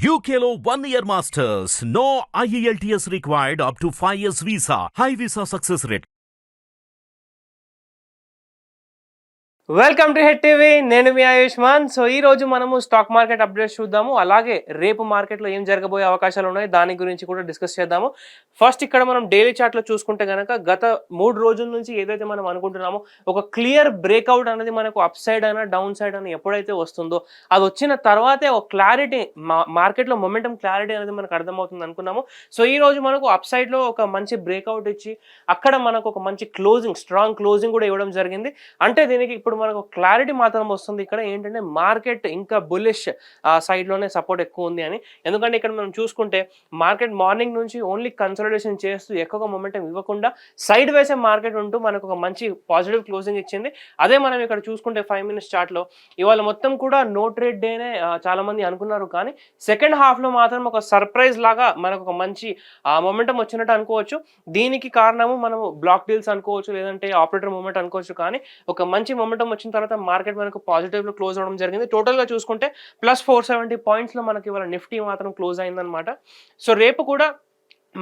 UKLO 1 year masters. No IELTS required up to 5 years visa. High visa success rate. Welcome to head TV. నేను మీ Ayushman. So ఈ రోజు మనము stock market updates చూద్దాము, అలాగే రేపు మార్కెట్లో ఏం జరగబోయే అవకాశాలు ఉన్నాయి దాని గురించి కూడా డిస్కస్ చేద్దాము. ఫస్ట్ ఇక్కడ మనం డైలీ చార్ట్లో చూసుకుంటే కనుక గత 3 రోజుల నుంచి ఏదైతే మనం అనుకుంటున్నామో ఒక క్లియర్ బ్రేక్అవుట్ అనేది మనకు అప్ సైడ్ అయినా డౌన్ సైడ్ అయినా ఎప్పుడైతే వస్తుందో అది వచ్చిన తర్వాతే ఒక క్లారిటీ మార్కెట్లో మొమెంటం క్లారిటీ అనేది మనకు అర్థమవుతుంది అనుకున్నాము. సో ఈ రోజు మనకు అప్ సైడ్లో ఒక మంచి బ్రేక్అవుట్ ఇచ్చి అక్కడ మనకు ఒక మంచి స్ట్రాంగ్ క్లోజింగ్ కూడా ఇవ్వడం జరిగింది. అంటే దీనికి ఇప్పుడు మనకు క్లారిటీ మాత్రం వస్తుంది. ఇక్కడ ఏంటంటే మార్కెట్ ఇంకా బుల్లిష్ సైడ్లోనే సపోర్ట్ ఎక్కువ ఉంది అని. ఎందుకంటే ఇక్కడ మనం చూసుకుంటే మార్కెట్ మార్నింగ్ నుంచి ఓన్లీ కన్సల్టేషన్ చేస్తూ ఎక్కువగా మొమెంటం ఇవ్వకుండా సైడ్ వేసే మార్కెట్ ఉంటూ మనకు ఒక మంచి పాజిటివ్ క్లోజింగ్ ఇచ్చింది. అదే మనం ఇక్కడ చూసుకుంటే 5 minutes చార్ట్లో ఇవాళ మొత్తం కూడా నో ట్రేడ్ డేనే చాలా మంది అనుకున్నారు, కానీ సెకండ్ హాఫ్లో మాత్రం ఒక సర్ప్రైజ్ లాగా మనకు ఒక మంచి మొమెంటం వచ్చినట్టు అనుకోవచ్చు. దీనికి కారణము మనము బ్లాక్ డీల్స్ అనుకోవచ్చు, లేదంటే ఆపరేటర్ మూవ్మెంట్ అనుకోవచ్చు. కానీ ఒక మంచి మొమెంటం వచ్చిన తర్వాత మార్కెట్ మనకు పాజిటివ్లో క్లోజ్ అవ్వడం జరిగింది. టోటల్గా చూసుకుంటే +470 పాయింట్స్లో మనకి ఇవాళ నిఫ్టీ మాత్రం క్లోజ్ అయిందనమాట. సో రేపు కూడా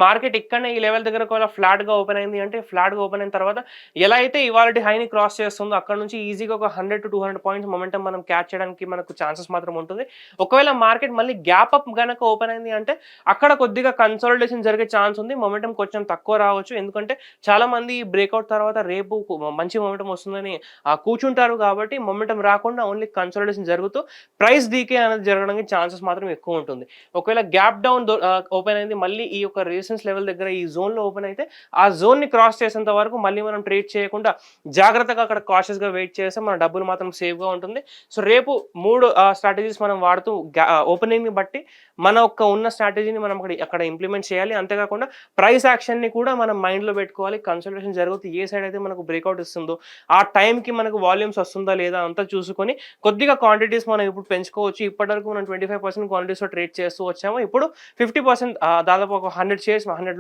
మార్కెట్ ఇక్కడనే ఈ లెవెల్ దగ్గర ఒకవేళ ఫ్లాట్గా ఓపెన్ అయింది అంటే ఫ్లాట్గా ఓపెన్ అయిన తర్వాత ఎలా అయితే ఇవాళ హైని క్రాస్ చేస్తుందో అక్కడ నుంచి ఈజీగా ఒక 100 to 200 పాయింట్స్ మొమెంటం మనం క్యాచ్ చేయడానికి మనకు ఛాన్సెస్ మాత్రం ఉంటుంది. ఒకవేళ మార్కెట్ మళ్ళీ గ్యాప్ అప్ కనుక ఓపెన్ అయింది అంటే అక్కడ కొద్దిగా కన్సాలిడేషన్ జరిగే ఛాన్స్ ఉంది. మొమెంటం కొంచెం తక్కువ రావచ్చు, ఎందుకంటే చాలా మంది బ్రేక్అవుట్ తర్వాత రేపు మంచి మొమెంటం వస్తుందని కూర్చుంటారు. కాబట్టి మొమెంటం రాకుండా ఓన్లీ కన్సాలిడేషన్ జరుగుతూ ప్రైస్ డీకే అనేది జరగడానికి ఛాన్సెస్ మాత్రం ఎక్కువ ఉంటుంది. ఒకవేళ గ్యాప్ డౌన్ ఓపెన్ అయింది మళ్ళీ ఈ యొక్క రెసిస్టెన్స్ లెవెల్ దగ్గర ఈ జోన్లో ఓపెన్ అయితే ఆ జోన్ని క్రాస్ చేసేంత వరకు మళ్ళీ మనం ట్రేడ్ చేయకుండా జాగ్రత్తగా అక్కడ కాషియస్గా వెయిట్ చేస్తే మన డబ్బులు మాత్రం సేఫ్గా ఉంటుంది. సో రేపు 3 స్ట్రాటజీస్ మనం వాడుతూ ఓపెనింగ్ని బట్టి మన ఉన్న స్ట్రాటజీని మనం అక్కడ ఇంప్లిమెంట్ చేయాలి. అంతేకాకుండా ప్రైస్ యాక్షన్ని కూడా మనం మైండ్లో పెట్టుకోవాలి. కన్సల్టేషన్ జరుగుతూ ఏ సైడ్ అయితే మనకు బ్రేక్అవుట్ ఇస్తుందో ఆ టైంకి మనకు వాల్యూమ్స్ వస్తుందా లేదా అంతా చూసుకొని కొద్దిగా క్వాంటిటీస్ మనం ఇప్పుడు పెంచుకోవచ్చు. ఇప్పటివరకు మనం 25% క్వాంటిటీస్లో ట్రేడ్ చేస్తూ వచ్చాము. ఇప్పుడు 50% దాదాపు ఒక 100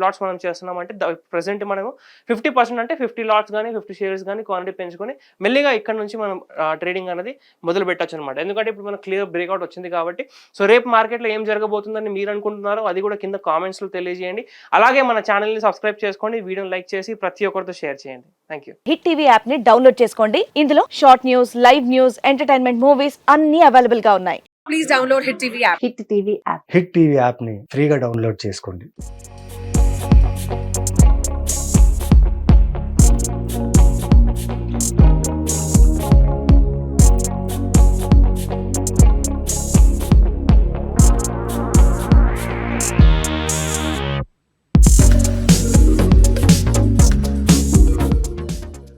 లాట్స్ మనం చేస్తున్నాం అంటే ప్రెసెంట్ మనము 50% అంటే 50 లాట్స్ కానీ 50 షేర్స్ కానీ క్వాంటిటీ పెంచుకొని మెల్లిగా ఇక్కడ నుంచి మనం ట్రేడింగ్ అనేది మొదలు పెట్టచ్చు అనమాట. ఎందుకంటే ఇప్పుడు మనకు క్లియర్ బ్రేక్అవుట్ వచ్చింది కాబట్టి. సో రేపు మార్కెట్లో ఏం జరగబోతుందని మీరు అనుకుంటున్నారో అది కూడా కింద కామెంట్స్లో తెలియజేయండి. అలాగే మన ఛానల్ని సబ్స్క్రైబ్ చేసుకోండి, వీడియోని లైక్ చేసి ప్రతి ఒక్కరితో షేర్ చేయండి. Thank you. Hit TV app ని డౌన్లోడ్ చేసుకోండి. ఇందులో short news, live news, entertainment movies అన్ని అవైలబుల్ గా ఉన్నాయి. Please download Hit TV app. Hit TV app hit TV యాప్ని ఫ్రీగా డౌన్లోడ్ చేసుకోండి.